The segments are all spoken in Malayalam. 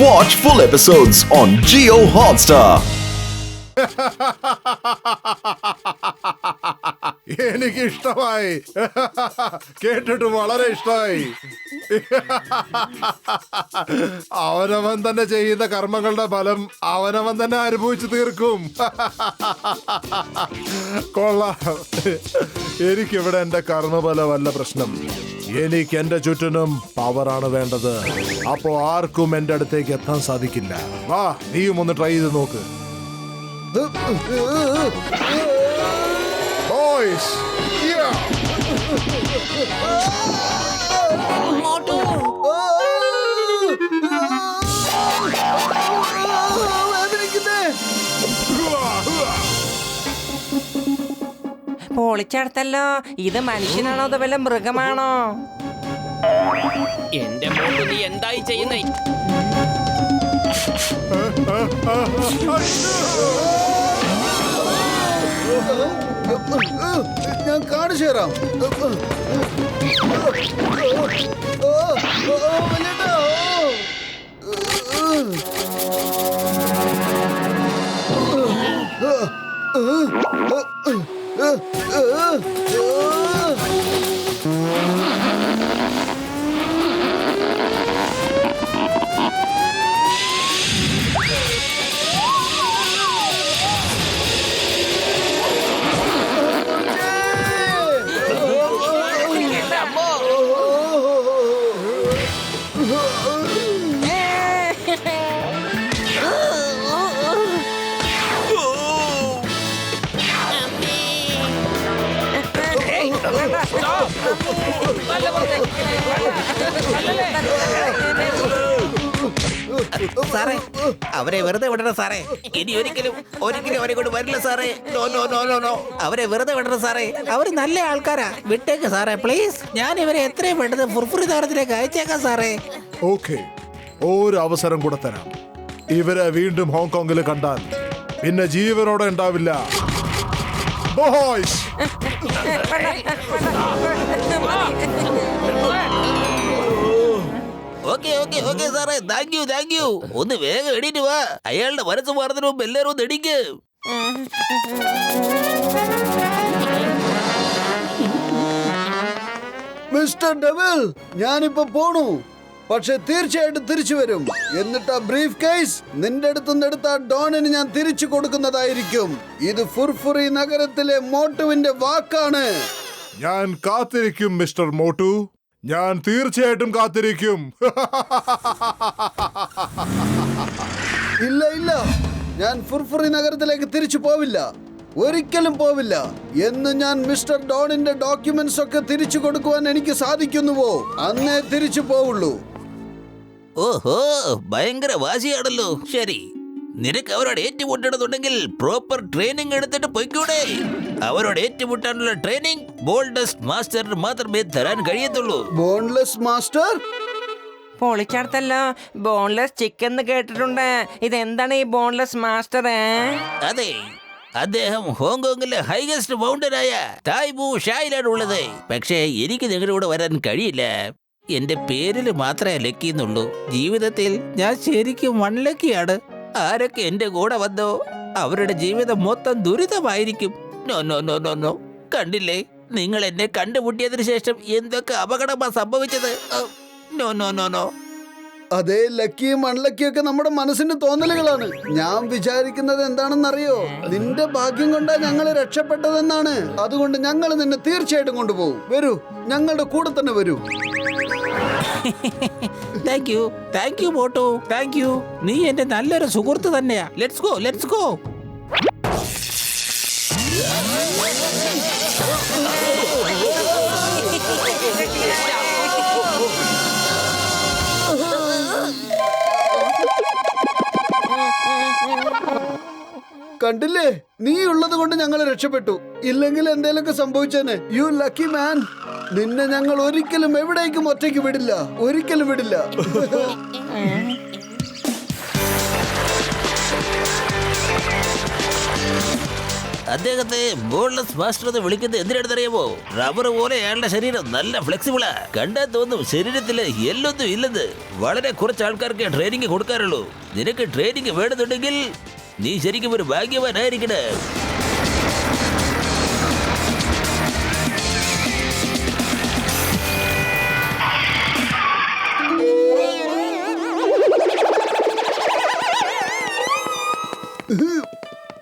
Watch full episodes on Jio Hotstar. എനിക്ക് ഇഷ്ടമായി. കേട്ടിട്ട് വളരെ ഇഷ്ടമായി. അവനവൻ തന്നെ ചെയ്യുന്ന കർമ്മങ്ങളുടെ ഫലം അവനവൻ തന്നെ അനുഭവിച്ചു തീർക്കും. കൊള്ളാം. എനിക്കിവിടെ എന്റെ കർമ്മഫലമല്ല പ്രശ്നം. എനിക്ക് എന്റെ ചുറ്റിനും പവറാണ് വേണ്ടത്. അപ്പോ ആർക്കും എന്റെ അടുത്തേക്ക് എത്താൻ സാധിക്കില്ല. വാ, നീയും ഒന്ന് ട്രൈ ചെയ്ത് നോക്ക്. Boys, yeah. പൊളിച്ചെടുത്തല്ലോ. ഇത് മനുഷ്യനാണോ അതോ വല്ല മൃഗമാണോ? എന്റെ മോള് നീ എന്തായി ചെയ്യുന്നേ? ഞാൻ കാണിച്ചു തരാം. സാറേ, അവരെ വെറുതെ വിടണം സാറേ. ഇനി ഒരിക്കലും അവരെ കൊണ്ട് വരില്ല സാറേ. No no no no no, അവരെ വെറുതെ വിടണം സാറേ. അവർ നല്ല ആൾക്കാരാ, വിട്ടേക്ക് സാറേ പ്ലീസ്. ഞാൻ ഇവരെ എത്രയും പെട്ടെന്ന് ഫുർഫുറി താരത്തിലേക്ക് അയച്ചേക്കാം സാറേ. ഓക്കെ, ഒരു അവസരം കൂടെ തരാം. ഇവരെ വീണ്ടും ഹോങ്കോങ്ങിൽ കണ്ടാൽ പിന്നെ ജീവനോടെ ഉണ്ടാവില്ല. ബോയ്സ്, ഓക്കെ ഓക്കെ ഓക്കെ സാറേ, താങ്ക് യു. ഒന്ന് വേഗം എണീറ്റ് വാ. അയാളുടെ മനസ്സ് മാറുന്നതിന് മുമ്പ് എല്ലാവരും ഒന്ന് എണീക്ക്. മിസ്റ്റർ ഡെവിൽ, ഞാനിപ്പോ പോണു. പക്ഷെ തീർച്ചയായിട്ടും തിരിച്ചു വരും. എന്നിട്ട് ആ ബ്രീഫ് കേസ് നിന്റെ അടുത്തുനിന്ന് എടുത്ത ഡോണിന് ഞാൻ തിരിച്ചു കൊടുക്കുന്നതായിരിക്കും. ഇത് ഫുർഫുറി നഗരത്തിലെ മോട്ടുവിന്റെ വാക്കാണ്. ഞാൻ കാത്തിരിക്കും മിസ്റ്റർ മോട്ടു. ഞാൻ തീർച്ചയായിട്ടും കാത്തിരിക്കും. ഇല്ല ഇല്ല, ഞാൻ ഫുർഫുറി നഗരത്തിലേക്ക് തിരിച്ചു പോവില്ല. ഒരിക്കലും പോവില്ല. എന്ന് ഞാൻ മിസ്റ്റർ ഡോണിന്റെ ഡോക്യുമെന്റ്സ് ഒക്കെ തിരിച്ചു കൊടുക്കുവാൻ എനിക്ക് സാധിക്കുന്നുവോ അന്നേ തിരിച്ചു പോവുള്ളൂ. ഓഹോ, ഭയങ്കര വാശിയാണല്ലോ. ശരി, നിനക്ക് അവരോട് ഏറ്റുമുട്ടണമെന്നുണ്ടെങ്കിൽ പ്രോപ്പർ ട്രെയിനിങ് എടുത്തിട്ട് പൊയ്ക്കൂടെ? അവരോട് ഏറ്റുമുട്ടാനുള്ള ട്രെയിനിങ് ബോൾഡസ്റ്റ് മാസ്റ്ററിന് മാത്രമേ തരാൻ കഴിയത്തുള്ളൂ. Boneless master? പൊളിച്ചെടുത്തല്ലോ. ബോൺലെസ് ചിക്കൻ എന്ന് കേട്ടിട്ടുണ്ട്. ഇതെന്താണ് ഈ ബോൺലെസ് മാസ്റ്റർ? അതെ, അദ്ദേഹം ഹോങ്കോങ്ങിലെ ഹൈഗസ്റ്റ് മൗണ്ടനായ തായ്ബു ഷായിലാണ് ഉള്ളത്. പക്ഷേ എനിക്ക് നിങ്ങളുടെ കൂടെ വരാൻ കഴിയില്ല. എന്റെ പേരിൽ മാത്രമേ ലക്കിന്നുള്ളൂ. ജീവിതത്തിൽ ഞാൻ ശരിക്കും വൺലക്കിയാണ്. ആരൊക്കെ എന്റെ കൂടെ വന്നോ അവരുടെ ജീവിതം മൊത്തം ദുരിതമായിരിക്കും. No no no no no, കണ്ടില്ലേ നിങ്ങൾ എന്നെ കണ്ടുമുട്ടിയതിനു ശേഷം എന്തൊക്കെ അപകടമാ സംഭവിച്ചത്. No no no no. അതേ, ലക്കിയും അൺലക്കിയും ഒക്കെ നമ്മുടെ മനസ്സിന്റെ തോന്നലുകളാണ്. ഞാൻ വിചാരിക്കുന്നത് എന്താണെന്നറിയോ? നിന്റെ ഭാഗ്യം കൊണ്ടാ ഞങ്ങൾ രക്ഷപ്പെട്ടതെന്നാണ്. അതുകൊണ്ട് ഞങ്ങൾ നിന്നെ തീർച്ചയായിട്ടും കൊണ്ടുപോകും. വരൂ, ഞങ്ങളുടെ കൂടെ തന്നെ വരൂ. Thank you Motu, thank you. നീ എന്റെ നല്ലൊരു സുഹൃത്ത് തന്നെയാ. Let's go, let's go. കണ്ടില്ലേ, നീ ഉള്ളത് കൊണ്ട് ഞങ്ങൾ രക്ഷപ്പെട്ടു. ഇല്ലെങ്കിൽ എന്തേലൊക്കെ സംഭവിച്ചേനെ. U lucky man. നിന്നെ ഞങ്ങൾ ഒരിക്കലും എവിടേക്കും ഒറ്റയ്ക്ക് വിടില്ല. ഒരിക്കലും വിടില്ല. അദ്ദേഹത്തെ ബോൺലെസ് മാസ്റ്റർ എന്ന് വിളിക്കുന്നത് എന്തിനാണെന്നറിയാമോ? റബ്ബർ പോലെ അയാളുടെ ശരീരം നല്ല ഫ്ലെക്സിബിളാ. കണ്ടാൽ തോന്നും ശരീരത്തില് എല്ലൊന്നും ഇല്ലെന്ന്. വളരെ കുറച്ച് ആൾക്കാർക്ക് ട്രെയിനിങ് കൊടുക്കാറുള്ളൂ. നിനക്ക് ട്രെയിനിങ് വേണമെന്നുണ്ടെങ്കിൽ നീ ശരിക്കും ഒരു ഭാഗ്യവാനായിരിക്കണേ.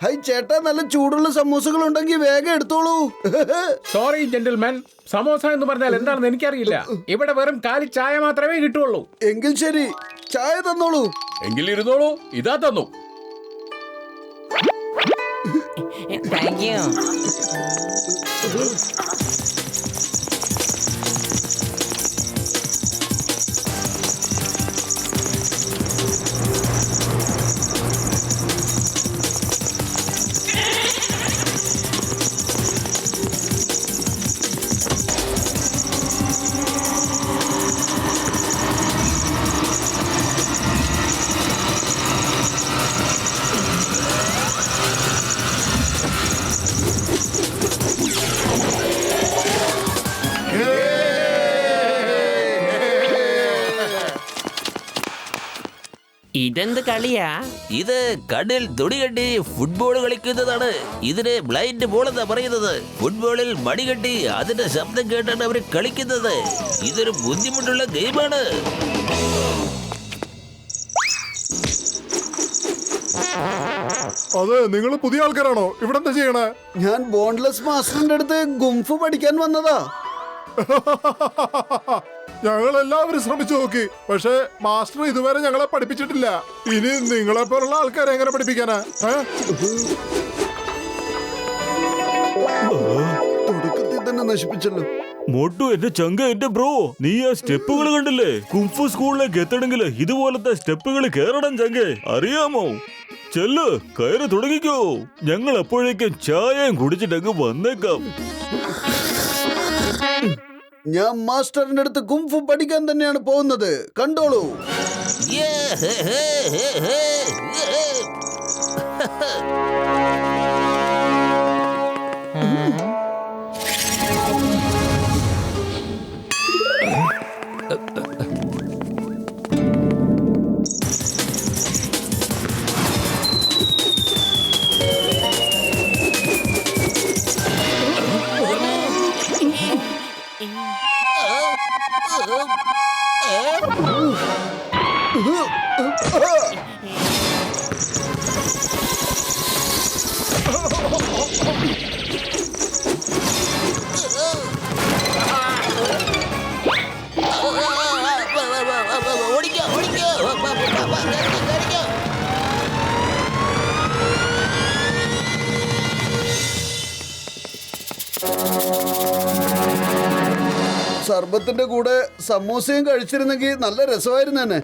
ഹൈ ചേട്ടാ, നല്ല ചൂടുള്ള സമൂസകൾ ഉണ്ടെങ്കിൽ വേഗം എടുത്തോളൂ. സോറി ജെന്റിൽമാൻ, സമോസ എന്ന് പറഞ്ഞാൽ എന്താണെന്ന് എനിക്കറിയില്ല. ഇവിടെ വെറും കാലി ചായ മാത്രമേ കിട്ടുള്ളൂ. എങ്കിൽ ശരി, ചായ തന്നോളൂ. എങ്കിൽ ഇരുന്നോളൂ, ഇതാ തന്നു. Thank you. ഇതെന്ത് കളിയാ? ഇത് കണ്ണിൽ തുണി കെട്ടി ഫുട്ബോൾ കളിക്കുന്നതാണ്. ഇതിന് ബ്ലൈൻഡ് ബോൾ എന്നാ പറയുന്നത്. ഫുട്ബോളിൽ മണി കെട്ടി അതിന്റെ ശബ്ദം കേട്ടാണ് അവർ കളിക്കുന്നത്. ഇതൊരു ബുദ്ധിമുട്ടുള്ള ഗെയിമാണ്. അതെ, നിങ്ങൾ പുതിയ ആൾക്കാരാണോ? ഇവിടെ എന്താ ചെയ്യണേ? ഞാൻ ബോൺലെസ് മാസ്റ്ററിന്റെ അടുത്ത് ഗുംഫു പഠിക്കാൻ വന്നതാ. ഞങ്ങൾ എല്ലാവരും ശ്രമിച്ചു നോക്കി, പക്ഷെ മാസ്റ്റർ ഇതുവരെ ഞങ്ങളെ പഠിപ്പിച്ചിട്ടില്ല. ഇനി നിങ്ങളെ പോലുള്ള ആൾക്കാരെ എങ്ങനെ പഠിപ്പിക്കാനാ? തുടക്കത്തിൽ തന്നെ നശിപ്പിച്ചല്ലോ. മോട്ടു എന്റെ ചങ്ക, എന്റെ ബ്രോ, നീ ആ സ്റ്റെപ്പുകൾ കണ്ടില്ലേ? കുംഫു സ്കൂളിലേക്ക് എത്തണമെങ്കിൽ ഇതുപോലത്തെ സ്റ്റെപ്പുകൾ കേറണം ചങ്കേ, അറിയാമോ? ചെല്ല്, കയറി തുടങ്ങിക്കോ. ഞങ്ങൾ അപ്പോഴേക്കും ചായയും കുടിച്ചിട്ടങ്ങ് വന്നേക്കാം. ഞാൻ മാസ്റ്ററിന്റെ അടുത്ത് കുംഫു പഠിക്കാൻ തന്നെയാണ് പോകുന്നത്. കണ്ടോളൂ. സർബത്തിന്റെ കൂടെ സമൂസയും കഴിച്ചിരുന്നെങ്കിൽ നല്ല രസമായിരുന്നേനെ.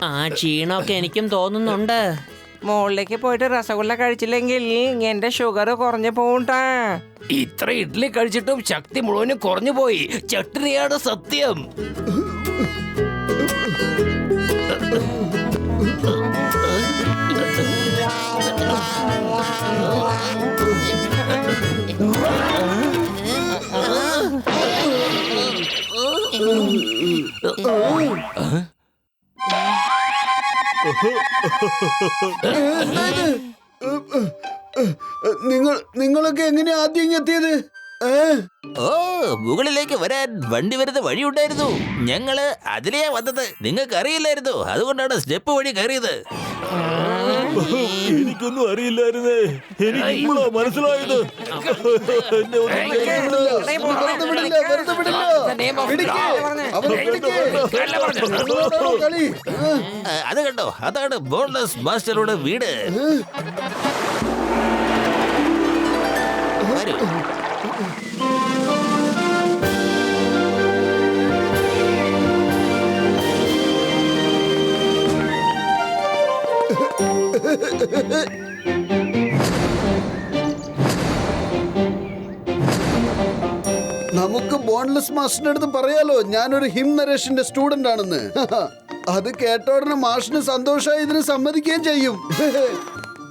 ആ ക്ഷീണമൊക്കെ എനിക്കും തോന്നുന്നുണ്ട്. മുകളിലേക്ക് പോയിട്ട് രസഗുല്ല കഴിച്ചില്ലെങ്കിൽ എന്റെ ഷുഗർ കുറഞ്ഞു പോണ്ടാ. ഇത്ര ഇഡ്ഡലി കഴിച്ചിട്ടും ശക്തി മുഴുവനും കുറഞ്ഞു പോയി. ചട്ടിനിയാണ് സത്യം. നിങ്ങളൊക്കെ എങ്ങനെയാ ആദ്യം എത്തിയത്? ഓ, മുകളിലേക്ക് വരാൻ വണ്ടി വരുന്ന വഴിയുണ്ടായിരുന്നു. ഞങ്ങള് അതിലെയാ വന്നത്. നിങ്ങൾക്ക് അറിയില്ലായിരുന്നു, അതുകൊണ്ടാണ് സ്റ്റെപ്പ് വഴി കയറിയത്. എനിക്കൊന്നും അറിയില്ലായിരുന്നേ. എനിക്ക് ഇപ്പോഴാ മനസ്സിലായത്. എന്നെ വെറുതെ വിടില്ല, വെറുതെ വിടില്ല. പിടിക്ക്, അവനെ പിടിക്ക്. കളി. അത് കണ്ടോ, അതാണ് ബോൺലെസ് മാസ്റ്ററുടെ വീട്. വരൂ. നമുക്ക് ബോൺലെസ് മാസ്റ്ററിന്റെ അടുത്ത് പറയാലോ ഞാനൊരു ഹിം നരേഷിന്റെ സ്റ്റുഡന്റ് ആണെന്ന്. അത് കേട്ട ഉടനെ മാഷിന് സന്തോഷമായി ഇതിന് സമ്മതിക്കുകയും ചെയ്യും.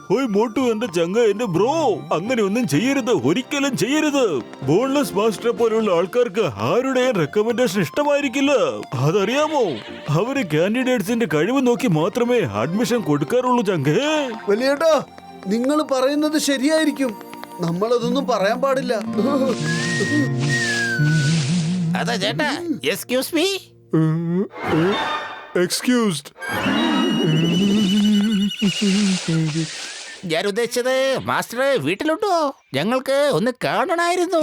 ഹോയ് മോട്ടു, എന്റെ ചങ്ക, എന്റെ ബ്രോ, അങ്ങനെ ഒന്നും ചെയ്യരുത്, ഒരിക്കലും ചെയ്യരുത്. ബോൺലെസ് മാസ്റ്ററെ പോലുള്ള ആൾക്കാർക്ക് ആരുടെ റെക്കമെൻഡേഷൻ ഇഷ്ടമായിരിക്കില്ല, അതറിയാമോ? അവര് കാൻഡിഡേറ്റ്സിന്റെ കഴിവ് നോക്കി മാത്രമേ അഡ്മിഷൻ കൊടുക്കാറുള്ളൂ ചങ്കേ. വലിയേട്ടാ, നിങ്ങൾ പറയുന്നത് ശരിയായിരിക്കും. നമ്മളതൊന്നും പറയാൻ പാടില്ല. അതാ ചേട്ടാ, എക്സ്ക്യൂസ് മീ. എക്സ്ക്യൂസ്ഡ്. ഞാൻ ഉദ്ദേശിച്ചത് മാസ്റ്റർ വീട്ടിലുണ്ടോ? ഞങ്ങൾക്ക് ഒന്ന് കാണണമായിരുന്നു.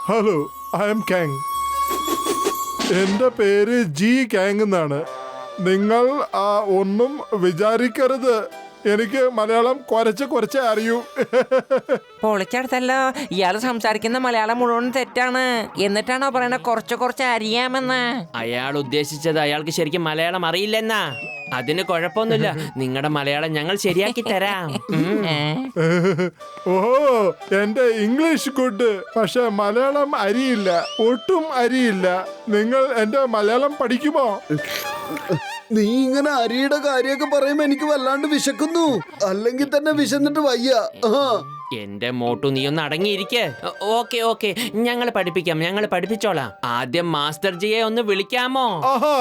Hello, I'm Kang. എന്റെ പേര് ജി കാങ് എന്നാണ്. നിങ്ങൾ ഒന്നും വിചാരിക്കരുത്, എനിക്ക് മലയാളം കുറച്ച് അറിയൂ. പൊളിച്ചടുത്തല്ലോ, ഇയാള് സംസാരിക്കുന്ന മലയാളം മുഴുവൻ തെറ്റാണ്. എന്നിട്ടാണോ പറയണ കുറച്ച് അറിയാമെന്ന്? അയാൾ ഉദ്ദേശിച്ചത് അയാൾക്ക് ശരിക്കും മലയാളം അറിയില്ലെന്നാ. അതിന് കുഴപ്പമൊന്നുമില്ല, നിങ്ങളുടെ മലയാളം ഞങ്ങൾ ശരിയാക്കി തരാം. ഓഹോ, എന്റെ ഇംഗ്ലീഷ് ഗുഡ്, പക്ഷെ മലയാളം അറിയില്ല, ഒട്ടും അറിയില്ല. നിങ്ങൾ എന്റെ മലയാളം പഠിക്കുമോ? നീ ഇങ്ങനെ അരിയുടെ കാര്യമൊക്കെ പറയുമ്പോ എനിക്ക് വല്ലാണ്ട് വിശക്കുന്നു. അല്ലെങ്കിൽ തന്നെ വിശന്നിട്ട് വയ്യ. എന്റെ മോട്ടു, നീ ഒന്ന് അടങ്ങിയിരിക്കേ. ഓക്കെ, ഞങ്ങൾ പഠിപ്പിച്ചോളാം. ആദ്യം മാസ്റ്റർ ജിയെ ഒന്ന് വിളിക്കാമോ? ആഹാ,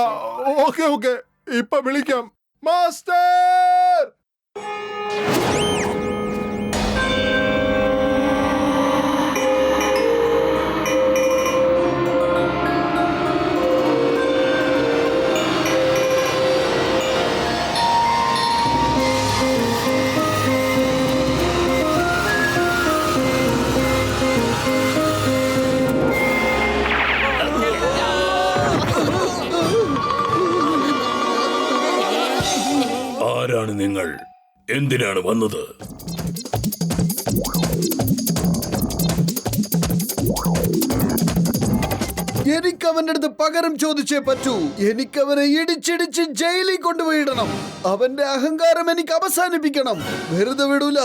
ഓക്കെ, ഇപ്പൊ വിളിക്കാം. മാസ്റ്റർ! ആരാണ് നിങ്ങൾ? എന്തിനാണ് വന്നത്? എനിക്ക് അവന്റെ അടുത്ത് പകരം ചോദിച്ചേ പറ്റൂ. എനിക്ക് അവനെ ഇടിച്ചിടിച്ച് ജയിലിൽ കൊണ്ടുപോയിടണം. അവന്റെ അഹങ്കാരം എനിക്ക് അവസാനിപ്പിക്കണം. വെറുതെ വിടൂല,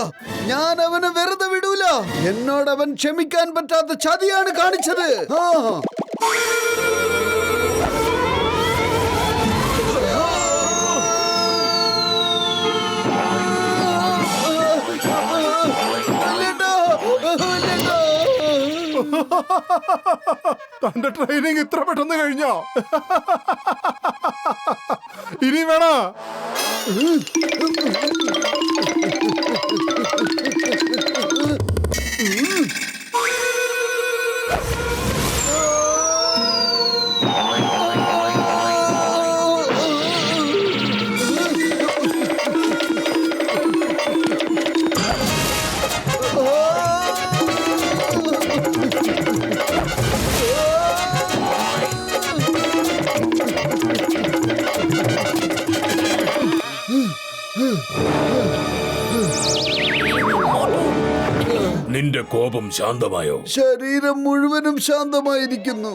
ഞാൻ അവനെ വെറുതെ വിടൂല. എന്നോട് അവൻ ക്ഷമിക്കാൻ പറ്റാത്ത ചതിയാണ് കാണിച്ചത്. തന്റെ ട്രെയിനിങ് ഇത്ര പെട്ടെന്ന് കഴിഞ്ഞോ? ഇനി വേണ? നിന്റെ കോപം ശാന്തമായോ? ശരീരം മുഴുവനും ശാന്തമായിരിക്കുന്നു.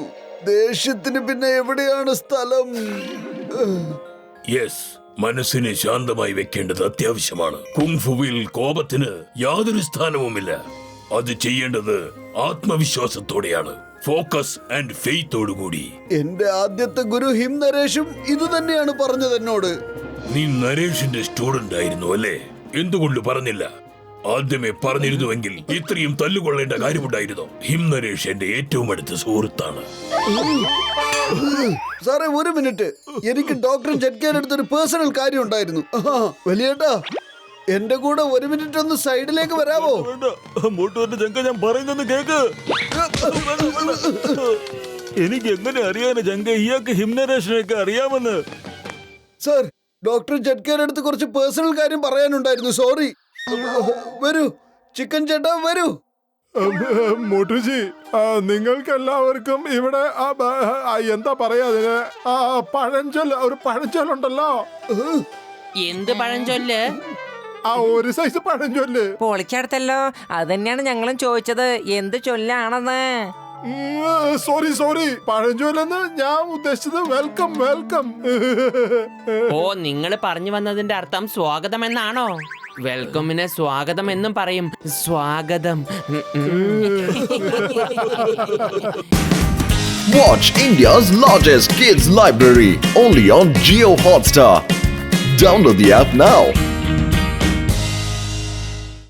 ദേഷ്യത്തിന് പിന്നെ എവിടെയാണ് സ്ഥലം? യെസ്, മനസ്സിനെ ശാന്തമായി വെക്കേണ്ടത് അത്യാവശ്യമാണ്. കുങ്ഫുവിൽ കോപത്തിന് യാതൊരു സ്ഥാനവുമില്ല. അത് ചെയ്യേണ്ടത് ആത്മവിശ്വാസത്തോടെയാണ്, ഫോക്കസ് ആൻഡ് ഫെയ്ത്തോടുകൂടി. എന്റെ ആദ്യത്തെ ഗുരു ഹിം നരേഷും ഇത് തന്നെയാണ് പറഞ്ഞത് എന്നോട്. നീ നരേഷിന്റെ സ്റ്റുഡന്റ് ആയിരുന്നു അല്ലേ? എന്തുകൊണ്ട് പറഞ്ഞില്ല? ആദ്യമേ പറഞ്ഞിരുന്നുവെങ്കിൽ ഇത്രയും തല്ലുകൊള്ളേണ്ട കാര്യമുണ്ടായിരുന്നു. ഹിം നരേഷ് എന്റെ ഏറ്റവും അടുത്ത സുഹൃത്താണ്. സാറേ, ഒരു മിനിറ്റ്, എനിക്ക് ഡോക്ടർ ജഡ്കേന്റെ അടുത്തൊരു പേഴ്സണൽ കാര്യം ഉണ്ടായിരുന്നു. വലിയേട്ടാ, എന്റെ കൂടെ ഒരു മിനിറ്റ് ഒന്ന് സൈഡിലേക്ക് വരാമോ? മോട്ടുവിന്റെ ചങ്ക, ഞാൻ പറയുന്നത് കേക്ക്. എനിക്ക് എങ്ങനെ അറിയാന് ചങ്ക, ഇയാൾക്ക് ഹിംനരേഷനൊക്കെ അറിയാമെന്ന്? സാർ, ഡോക്ടർ ജഡ്കേന്റെ അടുത്ത് കുറച്ച് പേഴ്സണൽ കാര്യം പറയാനുണ്ടായിരുന്നു. സോറി. വരൂ ചിക്കൻ ചേട്ടാ, വരൂ. മോട്ടുജി, നിങ്ങൾക്കെല്ലാവർക്കും ഇവിടെ എന്താ പറയാ, ഒരു പഴഞ്ചൊല്ലുണ്ടല്ലോ. എന്ത് പഴഞ്ചൊല്ല്? ഒരു സൈസ് പഴഞ്ചൊല്ല്. പൊളിച്ചടുത്തല്ലോ, അത് തന്നെയാണ് ഞങ്ങളും ചോദിച്ചത്, എന്ത് ചൊല്ലാണെന്ന്. സോറി, പഴഞ്ചൊല്ലെന്ന് ഞാൻ ഉദ്ദേശിച്ചത് വെൽക്കം. ഓ, നിങ്ങൾ പറഞ്ഞു വന്നതിന്റെ അർത്ഥം സ്വാഗതം എന്നാണോ? വെൽക്കമിനെ സ്വാഗതം എന്നും പറയും. സ്വാഗതം. Watch India's largest kids library only on Jio Hotstar. Download the app now.